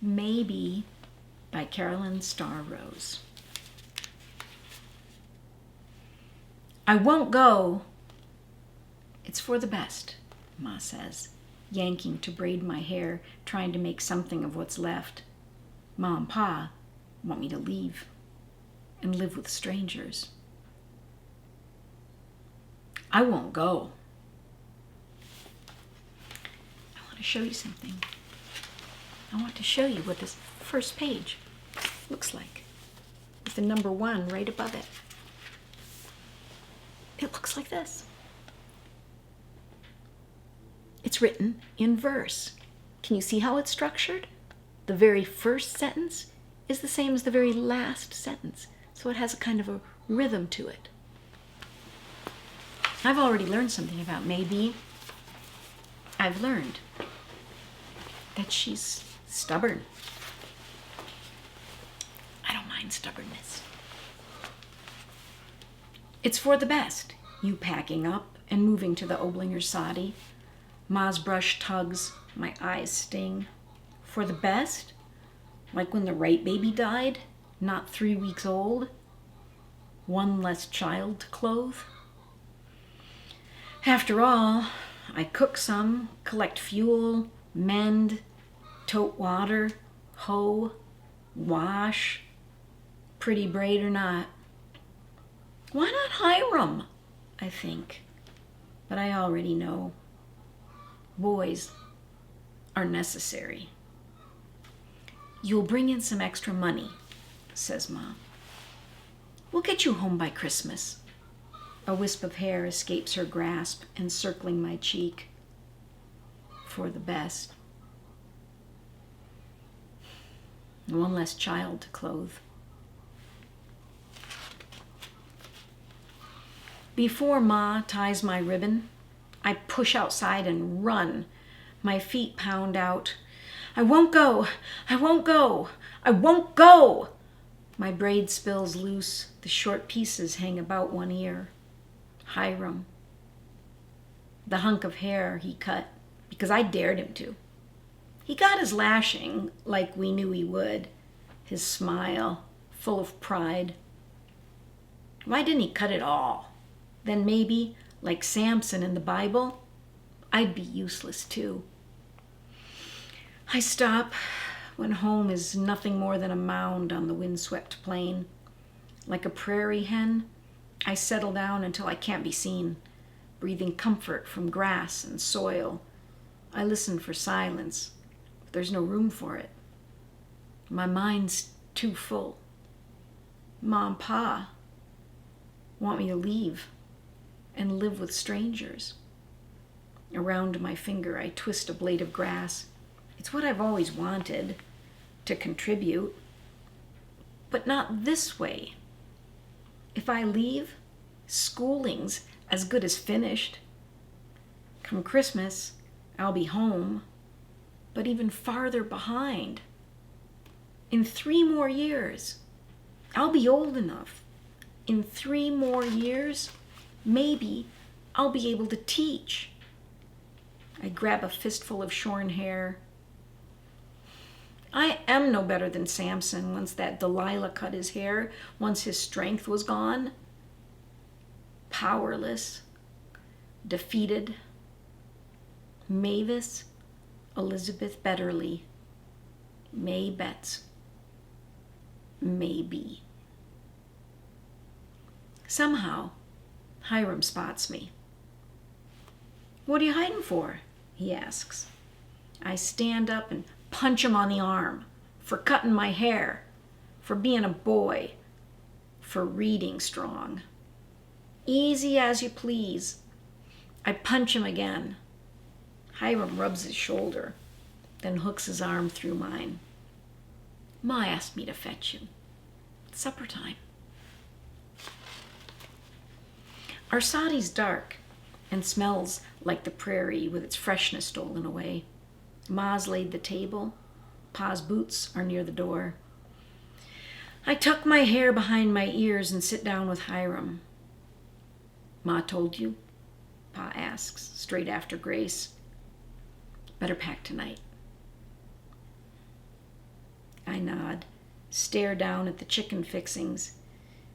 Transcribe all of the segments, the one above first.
Maybe by Carolyn Starr Rose. I won't go. It's for the best, Ma says, yanking to braid my hair, trying to make something of what's left. Ma and Pa want me to leave and live with strangers. I won't go. I want to show you something. I want to show you what this first page looks like, with the number 1 right above it. It looks like this. It's written in verse. Can you see how it's structured? The very first sentence is the same as the very last sentence, so it has a kind of a rhythm to it. I've already learned something about Maybe. I've learned that she's stubborn. I don't mind stubbornness. It's for the best, you packing up and moving to the Oblinger soddy. Ma's brush tugs, my eyes sting. For the best? Like when the right baby died, not 3 weeks old? One less child to clothe? After all, I cook some, collect fuel, mend, tote water, hoe, wash, pretty braid or not. Why not Hiram? I think. But I already know. Boys are necessary. You'll bring in some extra money, says Mom. We'll get you home by Christmas. A wisp of hair escapes her grasp, encircling my cheek. For the best. One less child to clothe. Before Ma ties my ribbon, I push outside and run. My feet pound out. I won't go. I won't go. I won't go. My braid spills loose. The short pieces hang about one ear. Hiram. The hunk of hair he cut because I dared him to. He got his lashing like we knew he would. His smile, full of pride. Why didn't he cut it all? Then maybe, like Samson in the Bible, I'd be useless too. I stop when home is nothing more than a mound on the windswept plain. Like a prairie hen, I settle down until I can't be seen, breathing comfort from grass and soil. I listen for silence, but there's no room for it. My mind's too full. Ma and Pa want me to leave and live with strangers. Around my finger, I twist a blade of grass. It's what I've always wanted, to contribute, but not this way. If I leave, schooling's as good as finished. Come Christmas, I'll be home, but even farther behind. In 3 more years, I'll be old enough. In 3 more years, maybe I'll be able to teach. I grab a fistful of shorn hair. I am no better than Samson once that Delilah cut his hair, once his strength was gone. Powerless, defeated. Mavis Elizabeth Betterly. May Betts. Maybe. Somehow, Hiram spots me. What are you hiding for? He asks. I stand up and punch him on the arm for cutting my hair, for being a boy, for reading strong. Easy as you please. I punch him again. Hiram rubs his shoulder, then hooks his arm through mine. Ma asked me to fetch you. It's supper time. Our soddy's dark and smells like the prairie with its freshness stolen away. Ma's laid the table. Pa's boots are near the door. I tuck my hair behind my ears and sit down with Hiram. Ma told you? Pa asks, straight after Grace. Better pack tonight. I nod, stare down at the chicken fixings.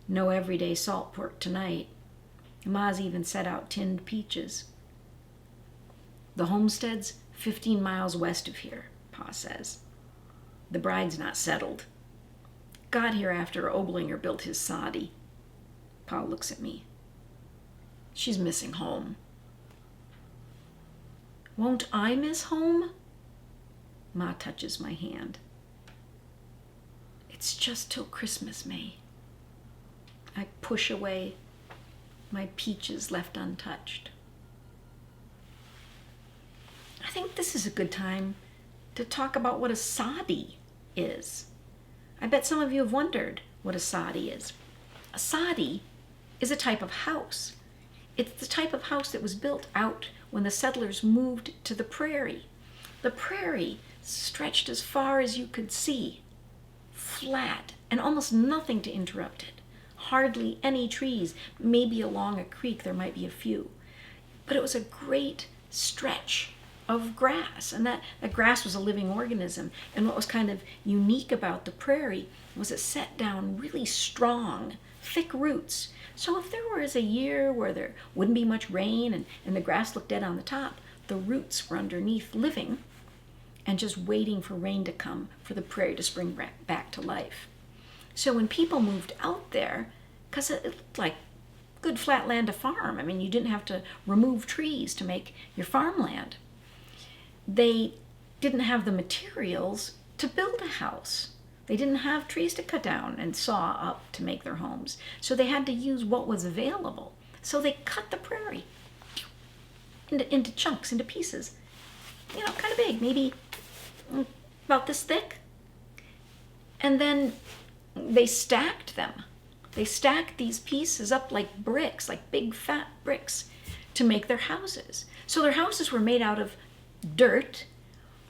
No everyday salt pork tonight. Ma's even set out tinned peaches. The homestead's 15 miles west of here, Pa says. The bride's not settled. Got here after Oblinger built his soddy. Pa looks at me. She's missing home. Won't I miss home? Ma touches my hand. It's just till Christmas, May. I push away my peaches left untouched. I think this is a good time to talk about what a soddy is. I bet some of you have wondered what a soddy is. A soddy is a type of house. It's the type of house that was built out when the settlers moved to the prairie. The prairie stretched as far as you could see, flat, and almost nothing to interrupt it. Hardly any trees. Maybe along a creek there might be a few. But it was a great stretch of grass, and that grass was a living organism. And what was kind of unique about the prairie was it set down really strong, thick roots. So if there was a year where there wouldn't be much rain and the grass looked dead on the top, the roots were underneath living and just waiting for rain to come for the prairie to spring back to life. So when people moved out there, because it looked like good flat land to farm, I mean, you didn't have to remove trees to make your farmland. They didn't have the materials to build a house. They didn't have trees to cut down and saw up to make their homes. So they had to use what was available. So they cut the prairie into chunks, into pieces, kind of big, maybe about this thick. And then they stacked them. They stacked these pieces up like bricks, like big fat bricks, to make their houses. So their houses were made out of dirt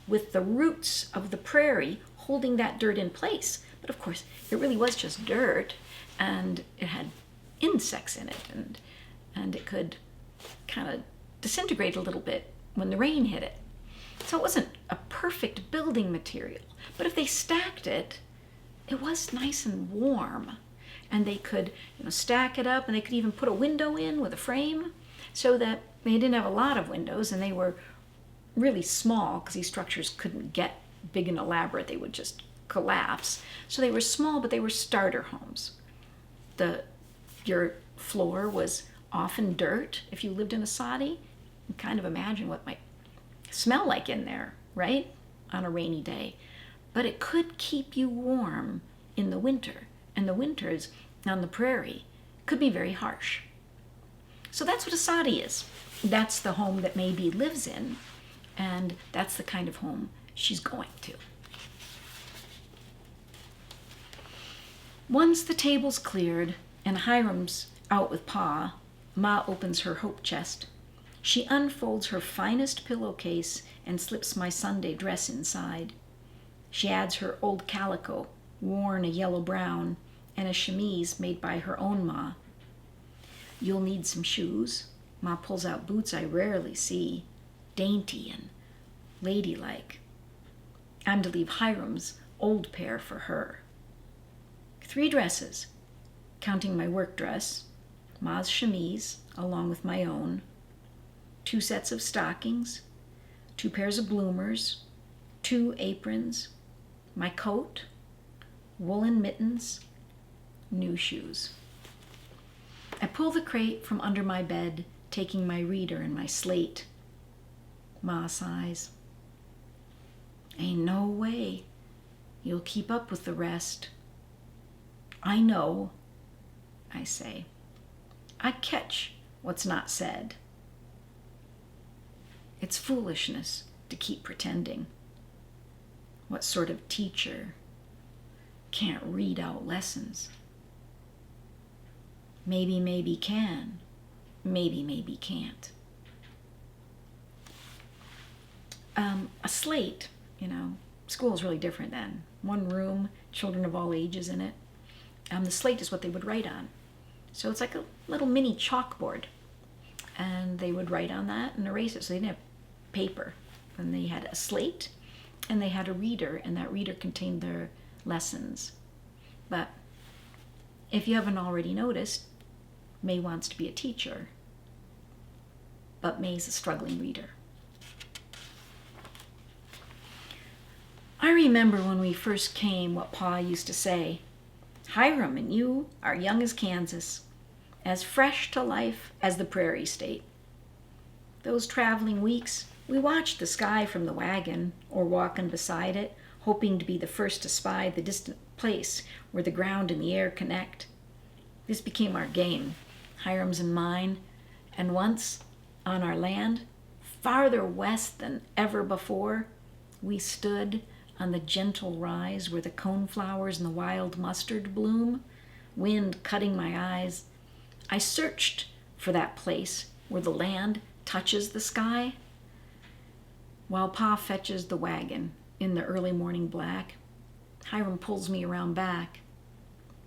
with the roots of the prairie holding that dirt in place. But of course, it really was just dirt, and it had insects in it, and it could kind of disintegrate a little bit when the rain hit it. So it wasn't a perfect building material, but if they stacked it, it was nice and warm, and they could stack it up, and they could even put a window in with a frame, so that they didn't have a lot of windows, and they were really small because these structures couldn't get big and elaborate. They would just collapse. So they were small, but they were starter homes. Your floor was often dirt. If you lived in a soddy, you kind of imagine what might smell like in there, right? On a rainy day. But it could keep you warm in the winter. And the winters on the prairie could be very harsh. So that's what a soddy is. That's the home that Maybe lives in. And that's the kind of home she's going to. Once the table's cleared and Hiram's out with Pa, Ma opens her hope chest. She unfolds her finest pillowcase and slips my Sunday dress inside. She adds her old calico, worn a yellow-brown, and a chemise made by her own Ma. You'll need some shoes. Ma pulls out boots I rarely see, dainty and ladylike. I'm to leave Hiram's old pair for her. 3 dresses, counting my work dress, Ma's chemise, along with my own, 2 sets of stockings, 2 pairs of bloomers, 2 aprons, my coat, woolen mittens, new shoes. I pull the crate from under my bed, taking my reader and my slate. Ma sighs. Ain't no way you'll keep up with the rest. I know, I say. I catch what's not said. It's foolishness to keep pretending. What sort of teacher can't read out lessons? Maybe can. Maybe can't. A slate, school is really different then. 1 room, children of all ages in it. The slate is what they would write on. So it's like a little mini chalkboard. And they would write on that and erase it. So they didn't have paper. And they had a slate and they had a reader, and that reader contained lessons. But if you haven't already noticed, May wants to be a teacher, but May's a struggling reader. I remember when we first came what Pa used to say, "Hiram and you are young as Kansas, as fresh to life as the prairie state." Those traveling weeks, we watched the sky from the wagon or walking beside it, hoping to be the first to spy the distant place where the ground and the air connect. This became our game, Hiram's and mine, and once, on our land, farther west than ever before, we stood on the gentle rise where the coneflowers and the wild mustard bloom, wind cutting my eyes. I searched for that place where the land touches the sky, while Pa fetches the wagon in the early morning black. Hiram pulls me around back.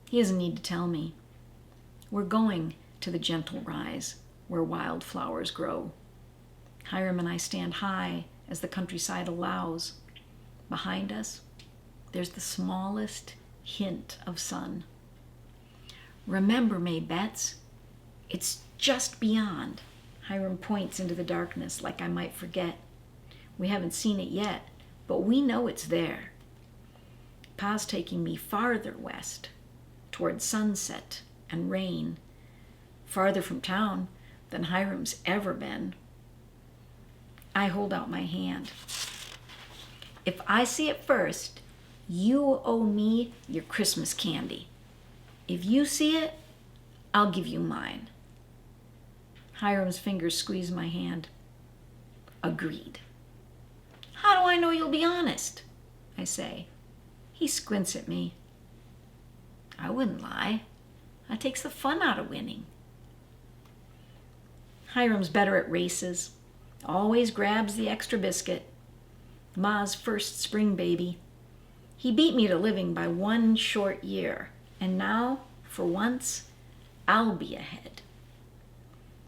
He doesn't need to tell me. We're going to the gentle rise where wildflowers grow. Hiram and I stand high as the countryside allows. Behind us, there's the smallest hint of sun. "Remember, May Betts, it's just beyond." Hiram points into the darkness like I might forget. We haven't seen it yet, but we know it's there. Pa's taking me farther west, toward sunset and rain, farther from town than Hiram's ever been. I hold out my hand. "If I see it first, you owe me your Christmas candy. If you see it, I'll give you mine." Hiram's fingers squeeze my hand. "Agreed." "How do I know you'll be honest?" I say. He squints at me. "I wouldn't lie. That takes the fun out of winning." Hiram's better at races. Always grabs the extra biscuit. Ma's first spring baby. He beat me to living by 1 short year, and now, for once, I'll be ahead.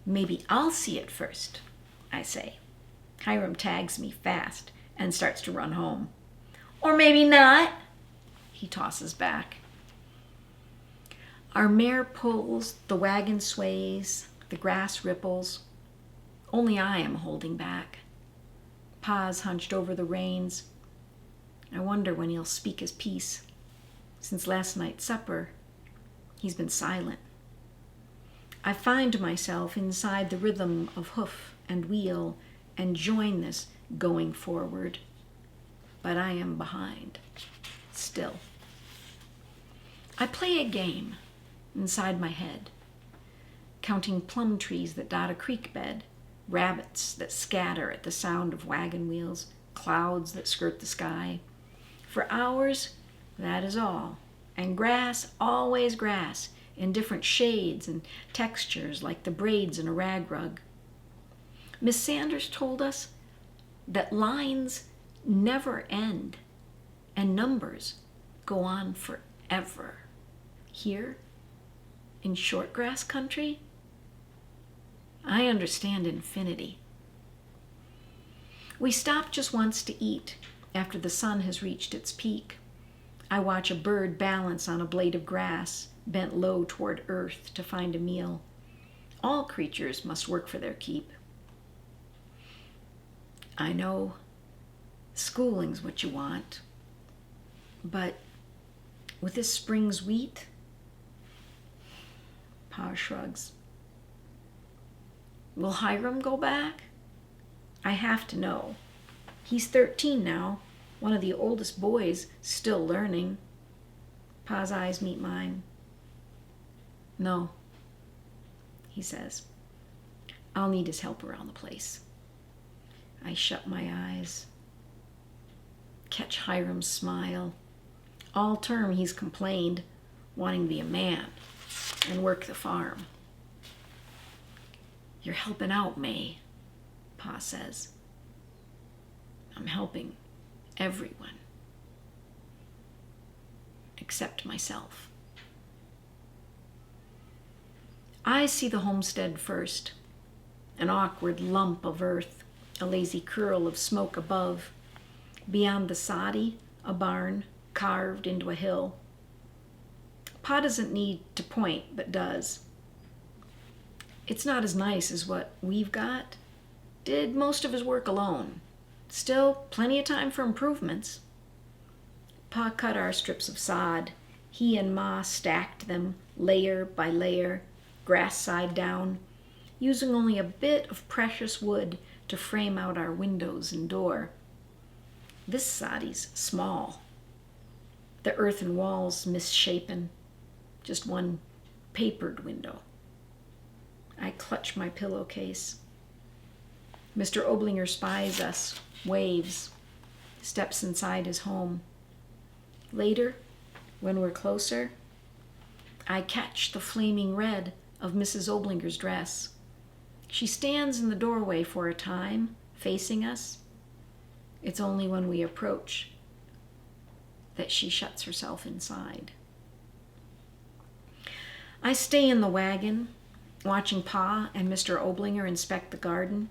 "Maybe I'll see it first," I say. Hiram tags me fast and starts to run home. "Or maybe not," he tosses back. Our mare pulls, the wagon sways, the grass ripples. Only I am holding back. Pa's hunched over the reins. I wonder when he'll speak his piece. Since last night's supper, he's been silent. I find myself inside the rhythm of hoof and wheel and join this going forward. But I am behind, still. I play a game inside my head, counting plum trees that dot a creek bed, rabbits that scatter at the sound of wagon wheels, clouds that skirt the sky. For hours, that is all. And grass, always grass, in different shades and textures like the braids in a rag rug. Miss Sanders told us that lines never end and numbers go on forever. Here, in short grass country, I understand infinity. We stop just once to eat after the sun has reached its peak. I watch a bird balance on a blade of grass, bent low toward earth to find a meal. All creatures must work for their keep. I know schooling's what you want, but with this spring's wheat, Pa shrugs. Will Hiram go back? I have to know. He's 13 now, one of the oldest boys, still learning. Pa's eyes meet mine. No, he says. I'll need his help around the place. I shut my eyes, catch Hiram's smile. All term he's complained, wanting to be a man and work the farm. You're helping out, May, Pa says. I'm helping everyone, except myself. I see the homestead first, an awkward lump of earth, a lazy curl of smoke above. Beyond the soddy, a barn, carved into a hill. Pa doesn't need to point, but does. It's not as nice as what we've got. Did most of his work alone. Still, plenty of time for improvements. Pa cut our strips of sod. He and Ma stacked them layer by layer, grass side down, using only a bit of precious wood to frame out our windows and door. This soddy's small. The earthen walls misshapen. Just one papered window. I clutch my pillowcase. Mr. Oblinger spies us, waves, steps inside his home. Later, when we're closer, I catch the flaming red of Mrs. Oblinger's dress. She stands in the doorway for a time, facing us. It's only when we approach that she shuts herself inside. I stay in the wagon, watching Pa and Mr. Oblinger inspect the garden,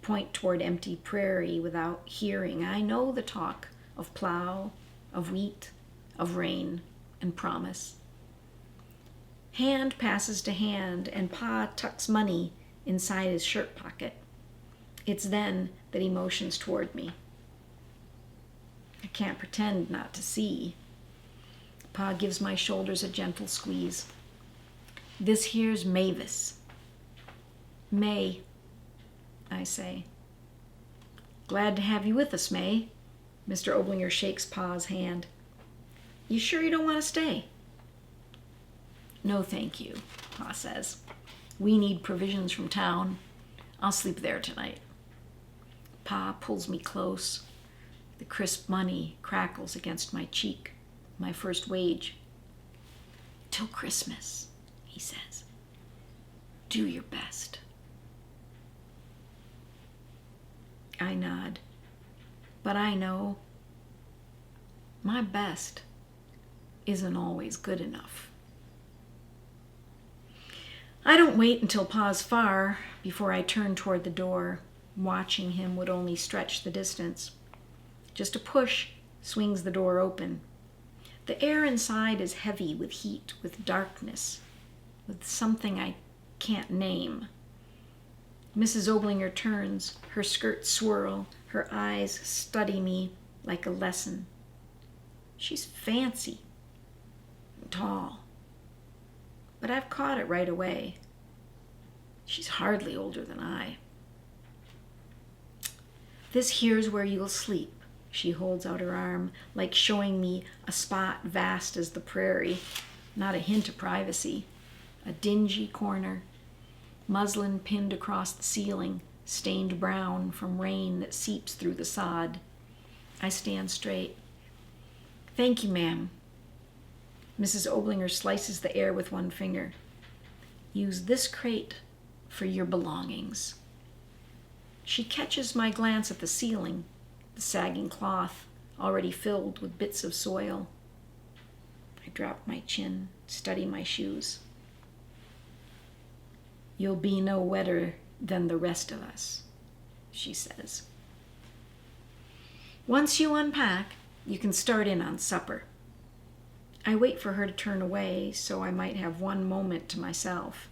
point toward empty prairie without hearing. I know the talk of plow, of wheat, of rain and promise. Hand passes to hand, and Pa tucks money inside his shirt pocket. It's then that he motions toward me. I can't pretend not to see. Pa gives my shoulders a gentle squeeze. This here's Mavis. May, I say. Glad to have you with us, May. Mr. Oblinger shakes Pa's hand. You sure you don't want to stay? No, thank you, Pa says. We need provisions from town. I'll sleep there tonight. Pa pulls me close. The crisp money crackles against my cheek, my first wage. Till Christmas, he says. Do your best. I nod, but I know my best isn't always good enough. I don't wait until Pa's far before I turn toward the door. Watching him would only stretch the distance. Just a push swings the door open. The air inside is heavy with heat, with darkness, with something I can't name. Mrs. Oblinger turns, her skirts swirl, her eyes study me like a lesson. She's fancy, and tall, but I've caught it right away. She's hardly older than I. This here's where you'll sleep. She holds out her arm, like showing me a spot vast as the prairie, not a hint of privacy. A dingy corner, muslin pinned across the ceiling, stained brown from rain that seeps through the sod. I stand straight. Thank you, ma'am. Mrs. Oblinger slices the air with one finger. Use this crate for your belongings. She catches my glance at the ceiling, the sagging cloth already filled with bits of soil. I drop my chin, study my shoes. You'll be no wetter than the rest of us, she says. Once you unpack, you can start in on supper. I wait for her to turn away so I might have one moment to myself.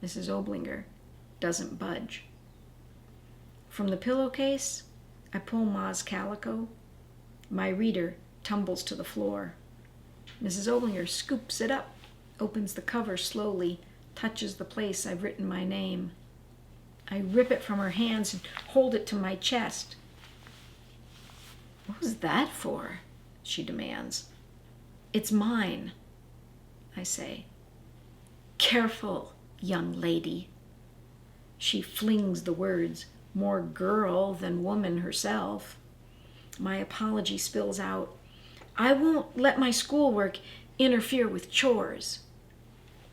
Mrs. Oblinger doesn't budge. From the pillowcase, I pull Ma's calico. My reader tumbles to the floor. Mrs. Oblinger scoops it up, opens the cover slowly, touches the place I've written my name. I rip it from her hands and hold it to my chest. What was that for? She demands. It's mine, I say. Careful, young lady. She flings the words, more girl than woman herself. My apology spills out. I won't let my schoolwork interfere with chores.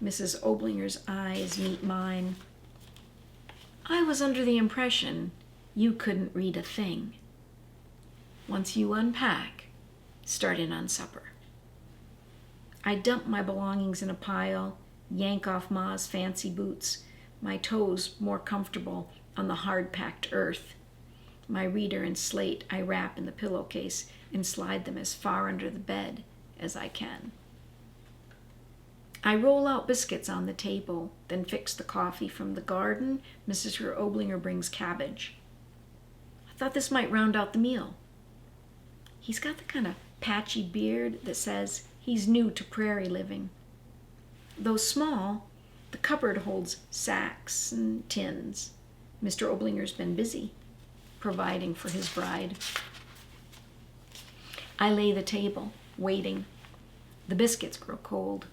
Mrs. Oblinger's eyes meet mine. I was under the impression you couldn't read a thing. Once you unpack, start in on supper. I dump my belongings in a pile, yank off Ma's fancy boots, my toes more comfortable on the hard-packed earth. My reader and slate I wrap in the pillowcase and slide them as far under the bed as I can. I roll out biscuits on the table, then fix the coffee. From the garden, Mrs. Oblinger brings cabbage. I thought this might round out the meal. He's got the kind of patchy beard that says he's new to prairie living. Though small, the cupboard holds sacks and tins. Mr. Oblinger's been busy providing for his bride. I lay the table, waiting. The biscuits grow cold.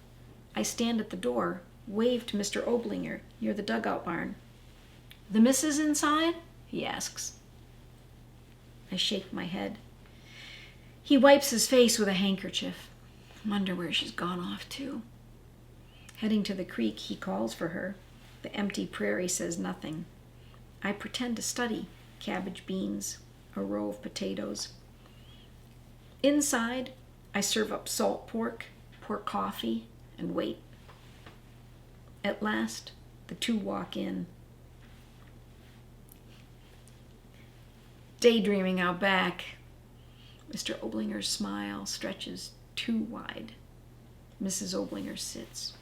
I stand at the door, wave to Mr. Oblinger near the dugout barn. "The missus inside?" he asks. I shake my head. He wipes his face with a handkerchief. Wonder where she's gone off to. Heading to the creek, he calls for her. The empty prairie says nothing. I pretend to study cabbage, beans, a row of potatoes. Inside, I serve up salt pork, pour coffee, and wait. At last, the two walk in. Daydreaming out back. Mr. Oblinger's smile stretches too wide. Mrs. Oblinger sits.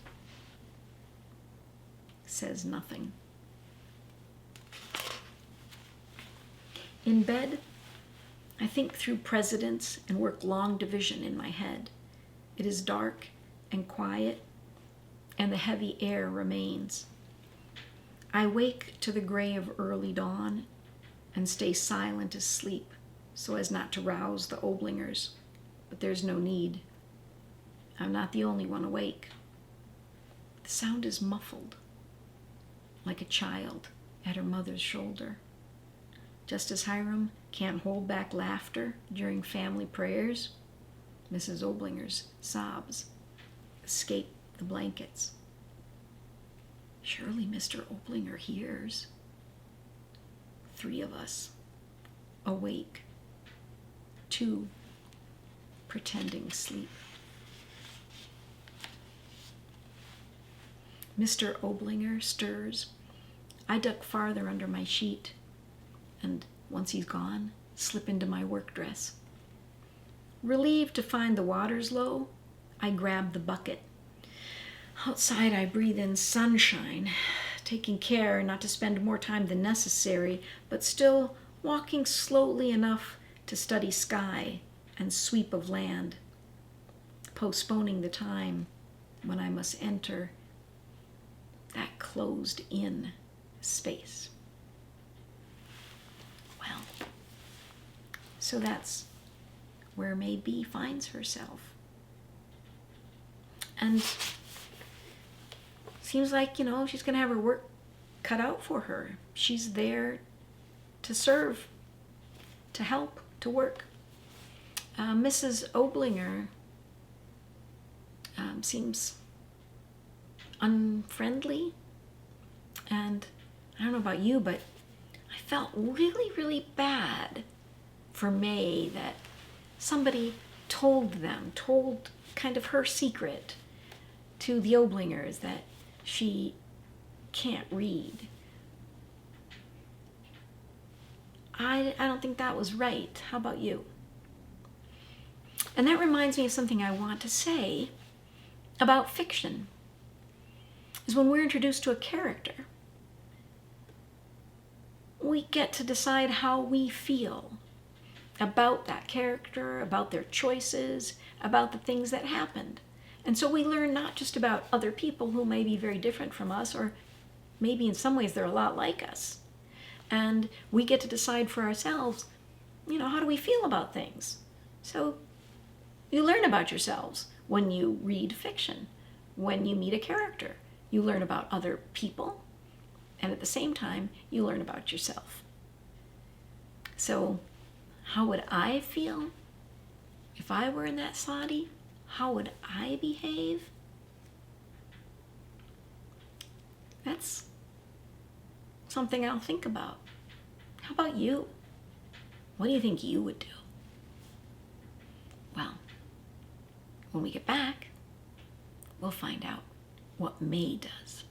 Says nothing. In bed, I think through presidents and work long division in my head. It is dark and quiet, and the heavy air remains. I wake to the gray of early dawn and stay silent as sleep so as not to rouse the Oblingers, but there's no need. I'm not the only one awake. The sound is muffled, like a child at her mother's shoulder. Just as Hiram can't hold back laughter during family prayers, Mrs. Oblinger's sobs escape the blankets. Surely Mr. Oblinger hears. 3 of us, awake, 2 pretending sleep. Mr. Oblinger stirs. I duck farther under my sheet, and once he's gone, slip into my work dress. Relieved to find the water's low, I grab the bucket. Outside, I breathe in sunshine, taking care not to spend more time than necessary, but still walking slowly enough to study sky and sweep of land, postponing the time when I must enter that closed-in space. Well, so that's where May B finds herself. And seems like, she's going to have her work cut out for her. She's there to serve, to help, to work. Mrs. Oblinger seems unfriendly, and I don't know about you, but I felt really, really bad for May that somebody told kind of her secret to the Oblingers that she can't read. I don't think that was right. How about you? And that reminds me of something I want to say about fiction. Is when we're introduced to a character, we get to decide how we feel about that character, about their choices, about the things that happened. And so we learn not just about other people who may be very different from us, or maybe in some ways they're a lot like us. And we get to decide for ourselves, how do we feel about things? So you learn about yourselves when you read fiction, when you meet a character. You learn about other people, and at the same time, you learn about yourself. So how would I feel if I were in that soddy? How would I behave? That's something I'll think about. How about you? What do you think you would do? Well, when we get back, we'll find out what May does.